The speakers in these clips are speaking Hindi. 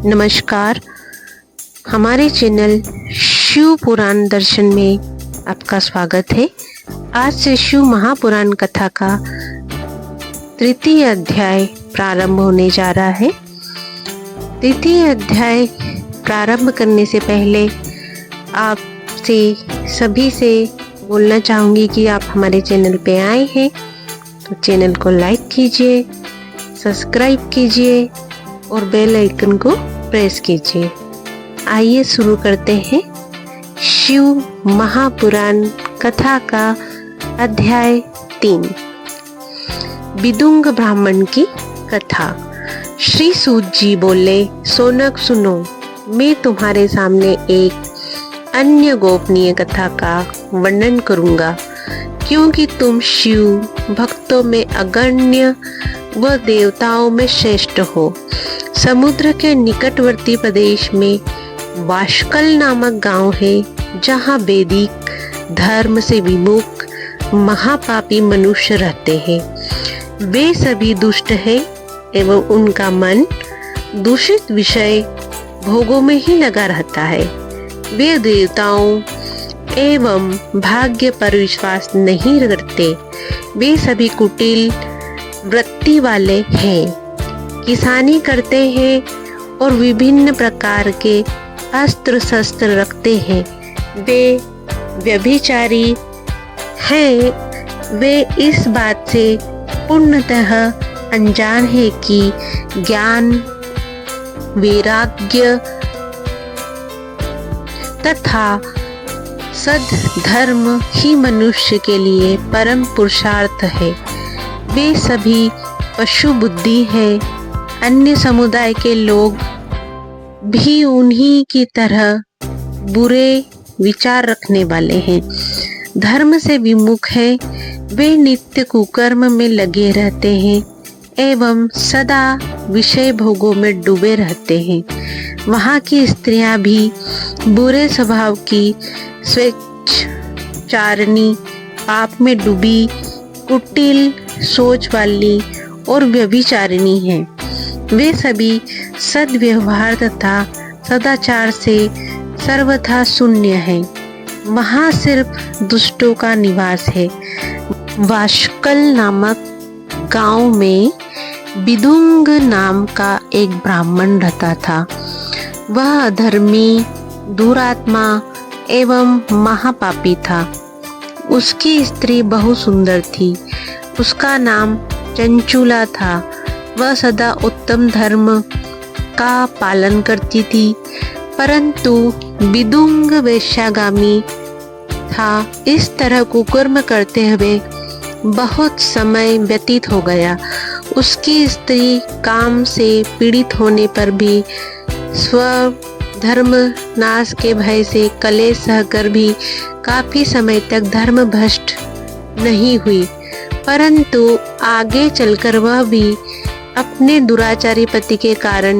नमस्कार। हमारे चैनल शिव पुराण दर्शन में आपका स्वागत है। आज से शिव महापुराण कथा का तृतीय अध्याय प्रारंभ होने जा रहा है। तृतीय अध्याय प्रारंभ करने से पहले आपसे सभी से बोलना चाहूँगी कि आप हमारे चैनल पे आए हैं तो चैनल को लाइक कीजिए, सब्सक्राइब कीजिए और बेल आइकन को प्रेस कीजिए। आइए शुरू करते हैं शिव महापुराण कथा का अध्याय 3। विदुंग ब्राह्मण की कथा। श्री सूत जी बोले, सोनक सुनो, मैं तुम्हारे सामने एक अन्य गोपनीय कथा का वर्णन करूंगा, क्योंकि तुम शिव भक्तों में अगण्य व देवताओं में श्रेष्ठ हो। समुद्र के निकटवर्ती प्रदेश में वाशकल नामक गांव है, जहां वैदिक धर्म से विमुख महापापी मनुष्य रहते हैं। वे सभी दुष्ट हैं एवं उनका मन दूषित विषय भोगों में ही लगा रहता है। वे देवताओं एवं भाग्य पर विश्वास नहीं करते। वे सभी कुटिल वृत्ति वाले हैं, किसानी करते हैं और विभिन्न प्रकार के अस्त्र शस्त्र रखते हैं। वे व्यभिचारी हैं। वे इस बात से पूर्णतः अनजान है कि ज्ञान, वैराग्य तथा सद्धर्म ही मनुष्य के लिए परम पुरुषार्थ है। वे सभी पशु बुद्धि है। अन्य समुदाय के लोग भी उन्हीं की तरह बुरे विचार रखने वाले हैं, धर्म से विमुख है। वे नित्य कुकर्म में लगे रहते हैं एवं सदा विषय भोगों में डूबे रहते हैं। वहाँ की स्त्रियां भी बुरे स्वभाव की, स्वेच्छाचारिणी, पाप में डूबी, कुटिल सोच वाली और व्यभिचारिणी हैं। वे सभी सद्व्यवहार तथा सदाचार से सर्वथा शून्य हैं। वहाँ सिर्फ दुष्टों का निवास है। वाशकल नामक गांव में विदुंग नाम का एक ब्राह्मण रहता था। वह अधर्मी, दुरात्मा एवं महापापी था। उसकी स्त्री बहुत सुंदर थी। उसका नाम चंचुला था। वह सदा उत्तम धर्म का पालन करती थी, परंतु विदुंग वेश्यागामी था। इस तरह कुकर्म करते हुए बहुत समय व्यतीत हो गया। उसकी स्त्री काम से पीड़ित होने पर भी स्वधर्म नाश के भय से कलेश सहकर भी काफी समय तक धर्म भ्रष्ट नहीं हुई, परंतु आगे चलकर वह भी अपने दुराचारी पति के कारण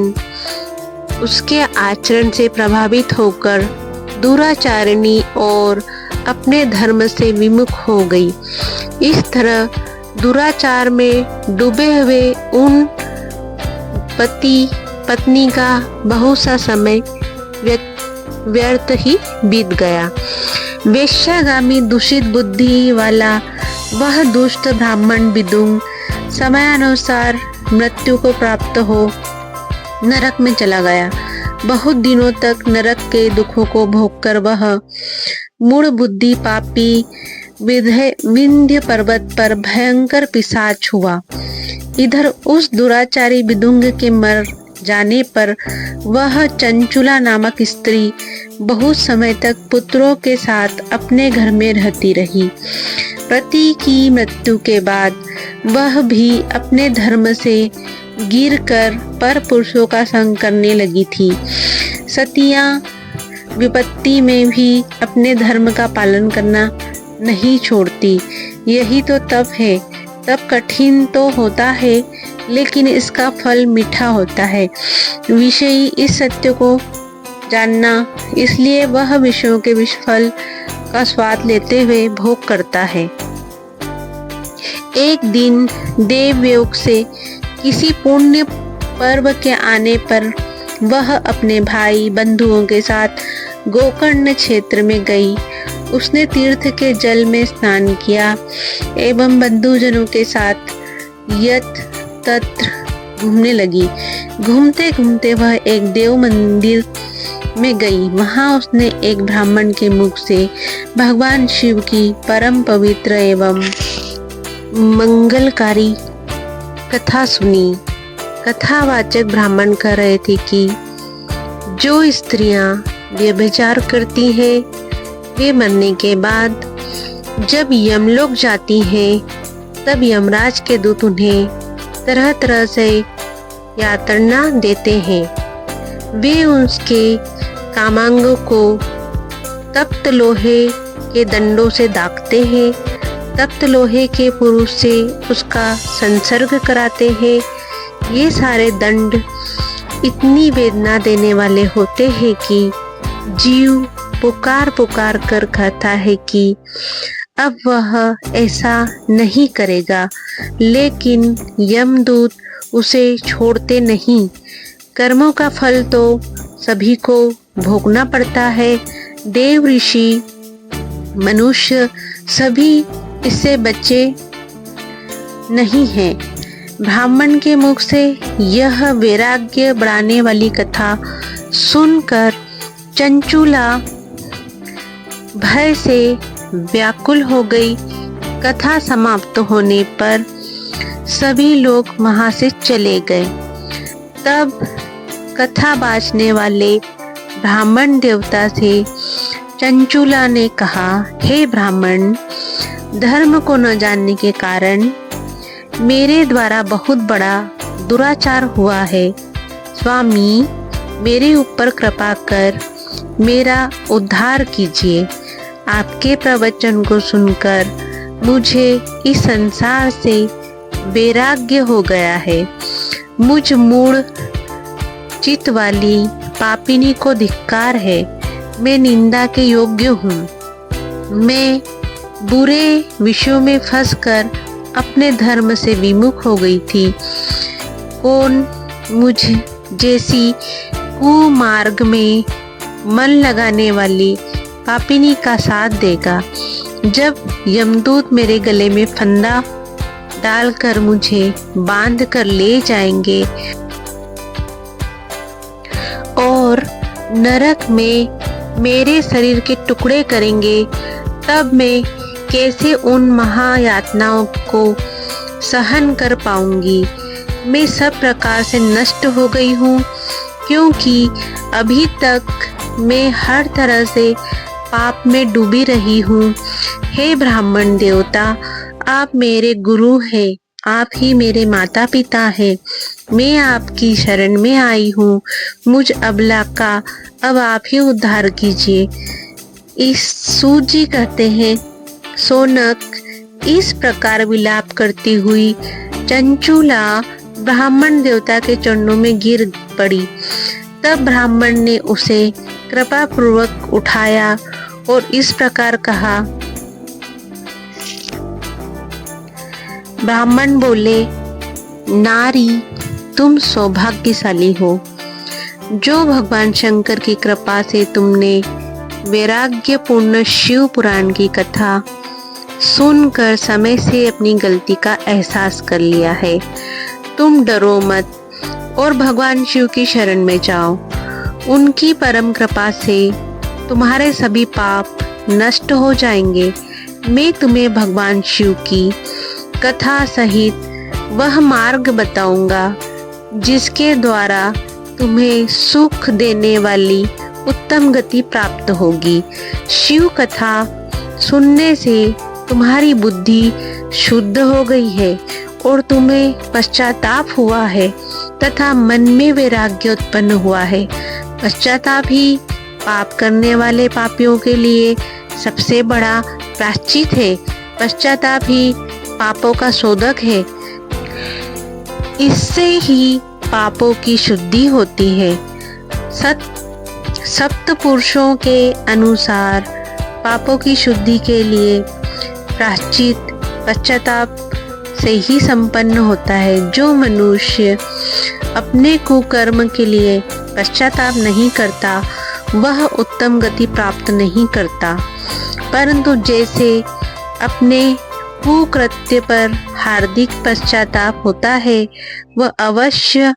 उसके आचरण से प्रभावित होकर दुराचारिणी और अपने धर्म से विमुख हो गई। इस तरह दुराचार में डूबे हुए उन पति पत्नी का बहुत सा समय व्यर्थ ही बीत गया। वेश्यागामी दूषित बुद्धि वाला वह दुष्ट ब्राह्मण विदुंग समयानुसार मृत्यु को प्राप्त हो नरक में चला गया। बहुत दिनों तक नरक के दुखों को भोगकर वह मूढ़ बुद्धि पापी विंध्य पर्वत पर भयंकर पिशाच हुआ। इधर उस दुराचारी विदुंग के मर जाने पर वह चंचुला नामक स्त्री बहुत समय तक पुत्रों के साथ अपने घर में रहती रही। पति की मृत्यु के बाद वह भी अपने धर्म से गिरकर पर पुरुषों का संग करने लगी थी। सतियां विपत्ति में भी अपने धर्म का पालन करना नहीं छोड़ती। यही तो तप है। तप कठिन तो होता है, लेकिन इसका फल मीठा होता है। विषयी इस सत्य को जानना, इसलिए वह विषयों के विषफल का स्वाद लेते हुए भोग करता है। एक दिन देवयोग से किसी पुण्य पर्व के आने पर वह अपने भाई बंधुओं के साथ गोकर्ण क्षेत्र में गई। उसने तीर्थ के जल में स्नान किया एवं बंधुजनों के साथ यत्र तत्र घूमने लगी। घूमते घूमते वह एक देव मंदिर में गई। वहां उसने एक ब्राह्मण के मुख से भगवान शिव की परम पवित्र एवं मंगलकारी कथा सुनी। कथावाचक ब्राह्मण कह रहे थे कि जो स्त्रियां व्यभिचार करती हैं वे मरने के बाद जब यमलोक जाती हैं तब यमराज के दूत उन्हें तरह तरह से यातना देते हैं। वे उसके कामांगों को तप्त लोहे के दंडों से दागते हैं। तप्त लोहे के पुरुष से उसका संसर्ग कराते हैं। ये सारे दंड इतनी वेदना देने वाले होते हैं कि जीव पुकार पुकार कर कहता है कि अब वह ऐसा नहीं करेगा, लेकिन यमदूत उसे छोड़ते नहीं। कर्मों का फल तो सभी को भोगना पड़ता है। देव ऋषि मनुष्य सभी इससे बचे नहीं हैं। ब्राह्मण के मुख से यह वैराग्य बढ़ाने वाली कथा सुनकर चंचुला भय से व्याकुल हो गई। कथा समाप्त होने पर सभी लोग वहां से चले गए। तब कथा बाजने वाले ब्राह्मण देवता से चंचुला ने कहा, हे ब्राह्मण, धर्म को न जानने के कारण मेरे द्वारा बहुत बड़ा दुराचार हुआ है। स्वामी, मेरे ऊपर कृपा कर मेरा उद्धार कीजिए। आपके प्रवचन को सुनकर मुझे इस संसार से वैराग्य हो गया है। मुझ मूढ़ चित्त वाली पापिनी को धिक्कार है। मैं निंदा के योग्य हूँ। मैं बुरे विषयों में फंसकर अपने धर्म से विमुख हो गई थी। कौन मुझ जैसी कुमार्ग में मन लगाने वाली पापिनी का साथ देगा? जब यमदूत मेरे गले में फंदा डालकर मुझे बांध कर ले जाएंगे और नरक में मेरे शरीर के टुकड़े करेंगे, तब मैं कैसे उन महायातनाओं को सहन कर पाऊंगी? मैं सब प्रकार से नष्ट हो गई हूँ, क्योंकि अभी तक मैं हर तरह से पाप में डूबी रही हूँ। हे ब्राह्मण देवता, आप मेरे गुरु हैं, आप ही मेरे माता पिता हैं। मैं आपकी शरण में आई हूँ। मुझ अबला का अब आप ही उद्धार कीजिए। इस सूजी कहते हैं, सोनक इस प्रकार विलाप करती हुई चंचुला ब्राह्मण देवता के चरणों में गिर पड़ी। तब ब्राह्मण ने उसे कृपा पूर्वक उठाया और इस प्रकार कहा। ब्राह्मण बोले, नारी, तुम सौभाग्यशाली हो। जो भगवान शंकर की कृपा से तुमने वैराग्यपूर्ण शिव पुराण की कथा सुनकर समय से अपनी गलती का एहसास कर लिया है। तुम डरो मत और भगवान शिव की शरण में जाओ। उनकी परम कृपा से तुम्हारे सभी पाप नष्ट हो जाएंगे। मैं तुम्हें भगवान शिव की कथा सहित वह मार्ग बताऊंगा जिसके द्वारा तुम्हें सुख देने वाली उत्तम गति प्राप्त होगी। शिव कथा सुनने से तुम्हारी बुद्धि शुद्ध हो गई है और तुम्हें पश्चाताप हुआ है तथा मन में वैराग्य उत्पन्न हुआ है। पश्चाताप ही पाप करने वाले पापियों के लिए सबसे बड़ा प्रायश्चित है। पश्चाताप ही पापों का शोधक है। इससे ही पापों की शुद्धि होती है। सप्त पुरुषों के अनुसार पापों की शुद्धि के लिए प्रायश्चित पश्चाताप से ही संपन्न होता है। जो मनुष्य अपने कुकर्म के लिए पश्चाताप नहीं करता वह उत्तम गति प्राप्त नहीं करता, परंतु जैसे अपने कुकृत्य पर हार्दिक पश्चाताप होता है वह अवश्य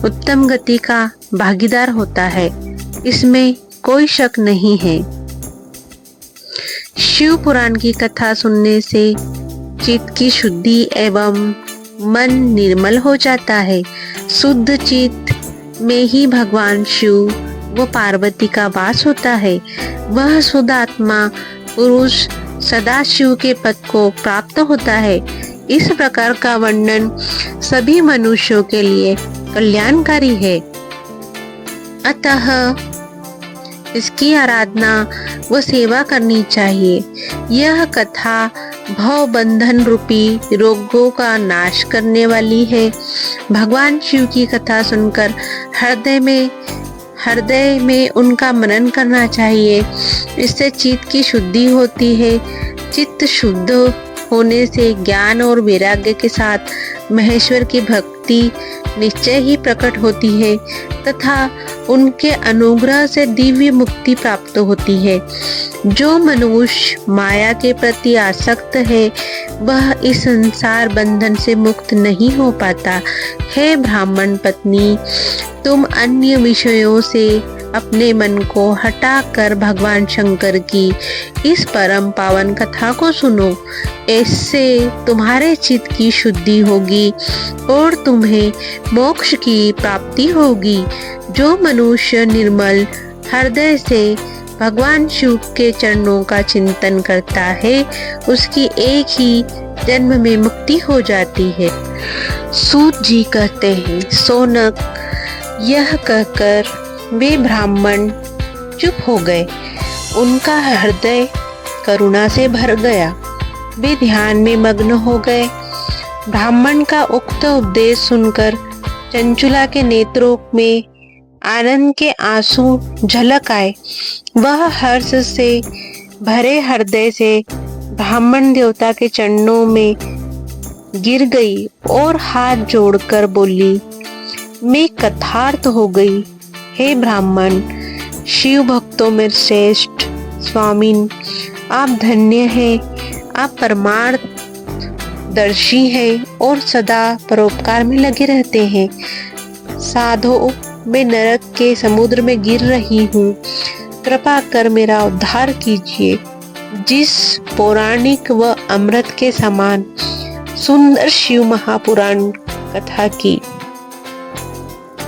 उत्तम गति का भागीदार होता है, इसमें कोई शक नहीं है। शिव पुराण की कथा सुनने से चित्त की शुद्धि एवं मन निर्मल हो जाता है। शुद्ध चित्त में ही भगवान शिव व पार्वती का वास होता है। वह शुद्ध आत्मा पुरुष सदाशिव के पद को प्राप्त होता है। इस प्रकार का वर्णन सभी मनुष्यों के लिए कल्याणकारी है, अतः इसकी आराधना व सेवा करनी चाहिए। यह कथा भव बंधन रूपी रोगों का नाश करने वाली है। भगवान शिव की कथा सुनकर हृदय में उनका मनन करना चाहिए। इससे चित्त की शुद्धि होती है। चित्त शुद्ध होने से ज्ञान और वैराग्य के साथ महेश्वर की भक्ति निश्चय ही प्रकट होती है तथा उनके अनुग्रह से दिव्य मुक्ति प्राप्त होती है। जो मनुष्य माया के प्रति आसक्त है वह इस संसार बंधन से मुक्त नहीं हो पाता। हे ब्राह्मण पत्नी, तुम अन्य विषयों से अपने मन को हटाकर भगवान शंकर की इस परम पावन कथा को सुनो। इससे तुम्हारे चित्त की शुद्धि होगी और तुम्हें मोक्ष की प्राप्ति होगी। जो मनुष्य निर्मल हृदय से भगवान शिव के चरणों का चिंतन करता है उसकी एक ही जन्म में मुक्ति हो जाती है। सूत जी कहते हैं, सोनक, यह कहकर वे ब्राह्मण चुप हो गए। उनका हृदय करुणा से भर गया। वे ध्यान में मग्न हो गए। ब्राह्मण का उक्त उपदेश सुनकर चंचुला के नेत्रों में आनंद के आंसू झलक आए। वह हर्ष से भरे हृदय से ब्राह्मण देवता के चरणों में गिर गई और हाथ जोड़कर बोली, मैं कृतार्थ हो गई। हे ब्राह्मण, शिव भक्तों में श्रेष्ठ स्वामिन, आप धन्य हैं। आप परमार्थदर्शी हैं और सदा परोपकार में लगे रहते हैं। साधो, मैं नरक के समुद्र में गिर रही हूँ, कृपा कर मेरा उद्धार कीजिए। जिस पौराणिक व अमृत के समान सुंदर शिव महापुराण कथा की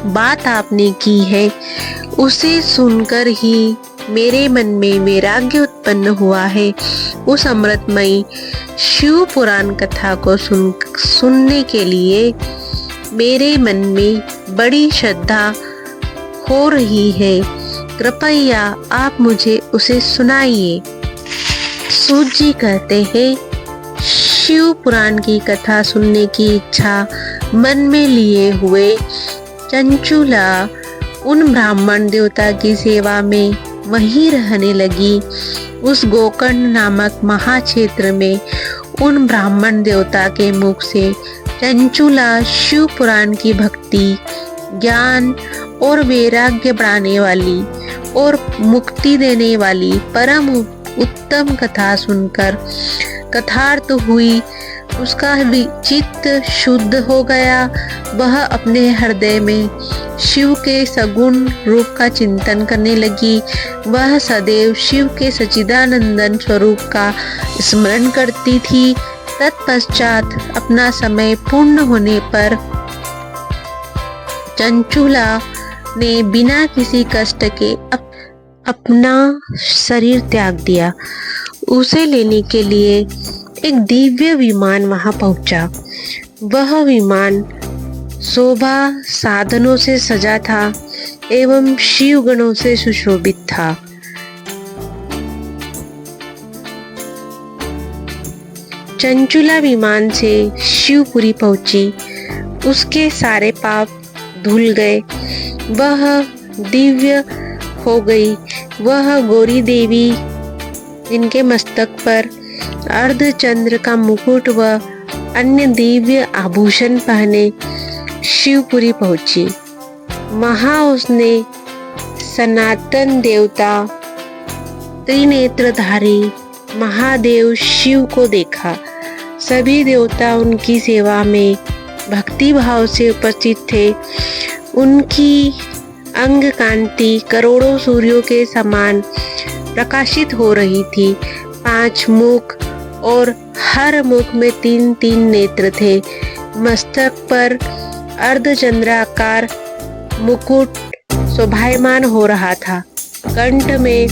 बात आपने की है, उसे सुनकर ही मेरे मन में वैराग्य उत्पन्न हुआ है। उस अमृतमयी शिव पुराण कथा को सुनने के लिए मेरे मन में बड़ी श्रद्धा हो रही है। कृपया आप मुझे उसे सुनाइए। सूत जी कहते हैं, शिव पुराण की कथा सुनने की इच्छा मन में लिए हुए चंचुला उन ब्राह्मण देवता की सेवा में वहीं रहने लगी। उस गोकर्ण नामक महाक्षेत्र में उन ब्राह्मण देवता के मुख से चंचुला शिव पुराण की भक्ति, ज्ञान और वैराग्य बढ़ाने वाली और मुक्ति देने वाली परम उत्तम कथा सुनकर कृतार्थ हुई। उसका चित्त शुद्ध हो गया। वह अपने हृदय में शिव के सगुण रूप का चिंतन करने लगी। वह सदैव शिव के सच्चिदानंदन स्वरूप का स्मरण करती थी। तत्पश्चात अपना समय पूर्ण होने पर चंचुला ने बिना किसी कष्ट के अपना शरीर त्याग दिया। उसे लेने के लिए एक दिव्य विमान वहां पहुंचा। वह विमान शोभा साधनों से सजा था एवं शिव गणों से सुशोभित था। चंचुला विमान से शिवपुरी पहुंची। उसके सारे पाप धुल गए। वह दिव्य हो गई। वह गौरी देवी, जिनके मस्तक पर अर्धचंद्र का मुकुट व अन्य दिव्य आभूषण पहने शिवपुरी पहुंची। वहां उसने सनातन देवता त्रिनेत्रधारी महादेव शिव को देखा। सभी देवता उनकी सेवा में भक्ति भाव से उपस्थित थे। उनकी अंग कांति करोड़ों सूर्यों के समान प्रकाशित हो रही थी। 5 मुख और हर मुख में 3-3 नेत्र थे। मस्तक पर अर्धचंद्राकार मुकुट शोभायमान हो रहा था। कंठ में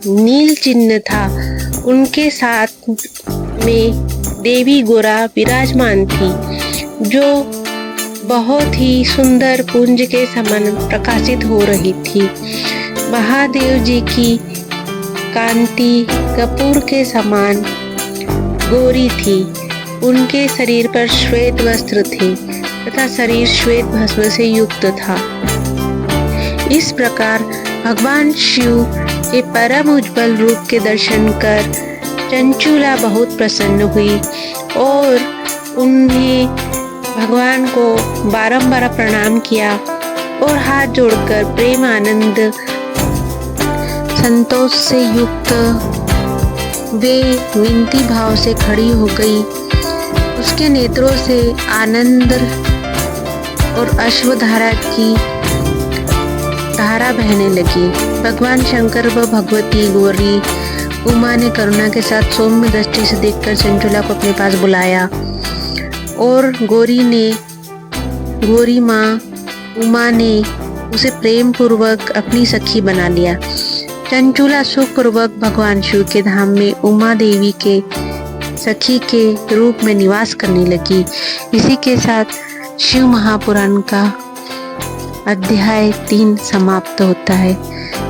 नील चिन्ह था। उनके साथ में देवी गोरा विराजमान थी, जो बहुत ही सुंदर पुंज के समान प्रकाशित हो रही थी। महादेव जी की कांति कपूर के समान गोरी थी। उनके शरीर पर श्वेत वस्त्र थे तथा शरीर श्वेत भस्म से युक्त था। इस प्रकार भगवान शिव के परम उज्जवल रूप के दर्शन कर चंचुला बहुत प्रसन्न हुई और उन्हें भगवान को बारंबार प्रणाम किया और हाथ जोड़कर प्रेम आनंद संतोष से युक्त वे विनती भाव से खड़ी हो गई। उसके नेत्रों से आनंद और अश्वधारा की धारा बहने लगी। भगवान शंकर व भगवती गौरी उमा ने करुणा के साथ सौम्य दृष्टि से देखकर चंचुला को अपने पास बुलाया और गौरी माँ उमा ने उसे प्रेम पूर्वक अपनी सखी बना लिया। चंचुला सुखपूर्वक भगवान शिव के धाम में उमा देवी के सखी के रूप में निवास करने लगी। इसी के साथ शिव महापुराण का अध्याय 3 समाप्त होता है।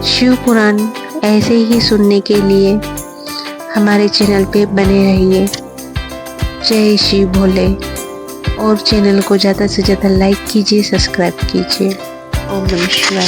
शिव पुराण ऐसे ही सुनने के लिए हमारे चैनल पे बने रहिए। जय शिव भोले। और चैनल को ज़्यादा से ज़्यादा लाइक कीजिए, सब्सक्राइब कीजिए। ओम नमः शिवाय।